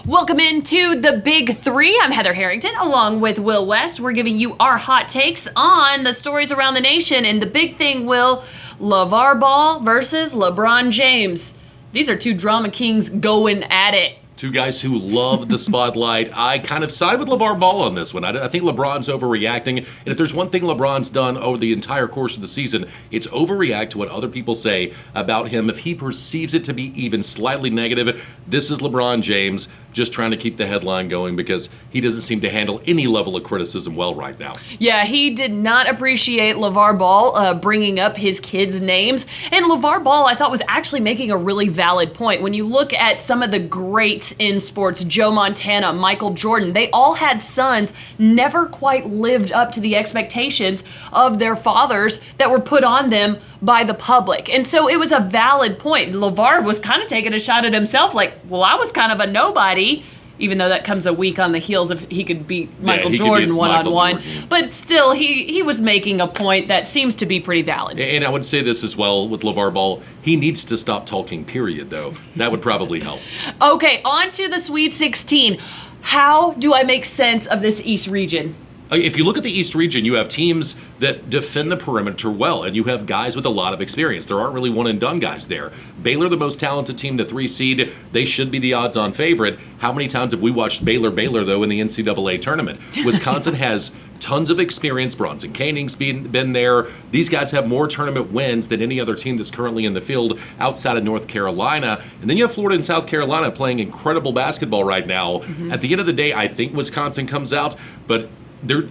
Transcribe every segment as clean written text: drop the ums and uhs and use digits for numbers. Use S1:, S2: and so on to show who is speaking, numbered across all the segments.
S1: Welcome into the Big Three. I'm Heather Harrington along with Will West. We're giving you our hot takes on the stories around the nation. And the big thing, Will, LeVar Ball versus LeBron James. These are two drama kings going at it.
S2: Two guys who love the spotlight. I kind of side with LeVar Ball on this one. I think LeBron's overreacting. And if there's one thing LeBron's done over the entire course of the season, it's overreact to what other people say about him. If he perceives it to be even slightly negative, this is LeBron James just trying to keep the headline going because he doesn't seem to handle any level of criticism well right now.
S1: Yeah, he did not appreciate LeVar Ball bringing up his kids' names. And LeVar Ball, I thought, was actually making a really valid point. When you look at some of the greats in sports, Joe Montana, Michael Jordan, they all had sons, never quite lived up to the expectations of their fathers that were put on them by the public. And so it was a valid point. LeVar was kind of taking a shot at himself like, well, I was kind of a nobody, even though that comes a week on the heels of he could beat Michael Jordan one-on-one. But still, he was making a point that seems to be pretty valid.
S2: And I would say this as well with LeVar Ball. He needs to stop talking, period, though. That would probably help.
S1: Okay, on to the Sweet 16. How do I make sense of this East region?
S2: If you look at the East region, you have teams that defend the perimeter well, and you have guys with a lot of experience. There aren't really one-and-done guys there. Baylor, the most talented team, the 3 seed, they should be the odds-on favorite. How many times have we watched Baylor, though, in the NCAA tournament? Wisconsin has tons of experience. Bronson Koenig's been there. These guys have more tournament wins than any other team that's currently in the field outside of North Carolina. And then you have Florida and South Carolina playing incredible basketball right now. At the end of the day, I think Wisconsin comes out, but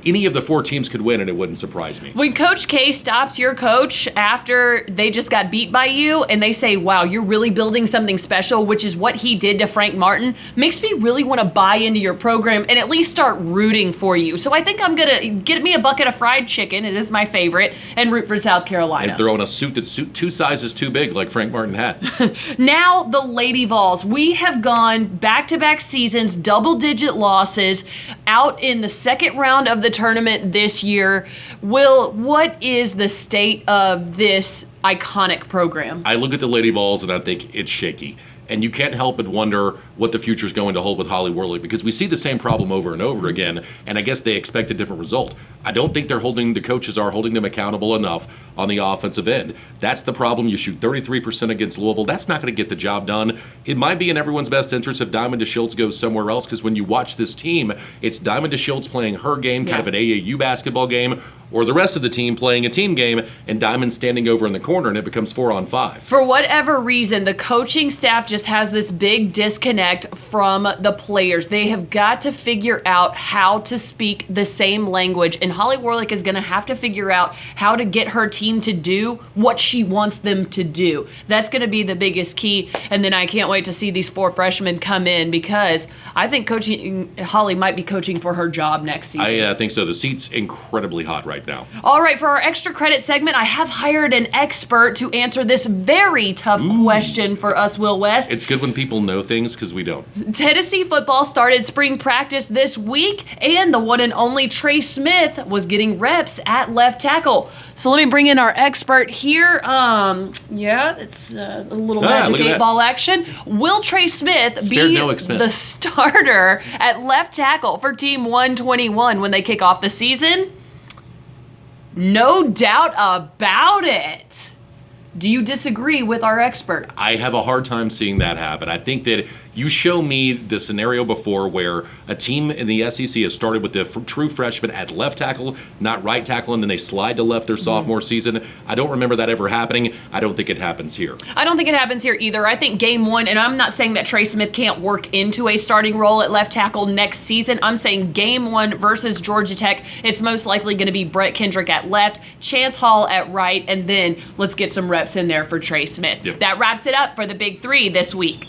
S2: any of the 4 teams could win, and it wouldn't surprise me.
S1: When Coach K stops your coach after they just got beat by you, and they say, wow, you're really building something special, which is what he did to Frank Martin, makes me really want to buy into your program and at least start rooting for you. So I think I'm going to get me a bucket of fried chicken, it is my favorite, and root for South Carolina.
S2: And throw in a suit that's 2 sizes too big, like Frank Martin had.
S1: Now, the Lady Vols. We have gone back-to-back seasons, double-digit losses, out in the second round of the tournament this year. Will, what is the state of this iconic program?
S2: I look at the Lady Vols and I think it's shaky. And you can't help but wonder what the future is going to hold with Holly Worley, because we see the same problem over and over again, and I guess they expect a different result. I don't think the coaches are holding them accountable enough on the offensive end. That's the problem. You shoot 33% against Louisville. That's not going to get the job done. It might be in everyone's best interest if Diamond DeShilts goes somewhere else, because when you watch this team, it's Diamond DeShilts playing her game, kind of an AAU basketball game, or the rest of the team playing a team game, and Diamond standing over in the corner, and it becomes 4-on-5.
S1: For whatever reason, the coaching staff just has this big disconnect from the players. They have got to figure out how to speak the same language, and Holly Worley is going to have to figure out how to get her team to do what she wants them to do. That's going to be the biggest key, and then I can't wait to see these 4 freshmen come in, because I think Holly might be coaching for her job next season.
S2: I think so. The seat's incredibly hot right now.
S1: All right, for our extra credit segment, I have hired an expert to answer this very tough question for us, Will West.
S2: It's good when people know things, because we don't.
S1: Tennessee football started spring practice this week, and the one and only Trey Smith was getting reps at left tackle. So let me bring in our expert here. It's a little Magic 8 Ball action. Will Trey Smith be the starter at left tackle for Team 121 when they kick off the season? No doubt about it. Do you disagree with our expert?
S2: I have a hard time seeing that happen. I think that you show me the scenario before where a team in the SEC has started with the true freshman at left tackle, not right tackle, and then they slide to left their sophomore season. I don't remember that ever happening. I don't think it happens here.
S1: I don't think it happens here either. I think game 1, and I'm not saying that Trey Smith can't work into a starting role at left tackle next season. I'm saying game 1 versus Georgia Tech, it's most likely going to be Brett Kendrick at left, Chance Hall at right, and then let's get some reps in there for Trey Smith.
S2: Yep.
S1: That wraps it up for the Big Three this week.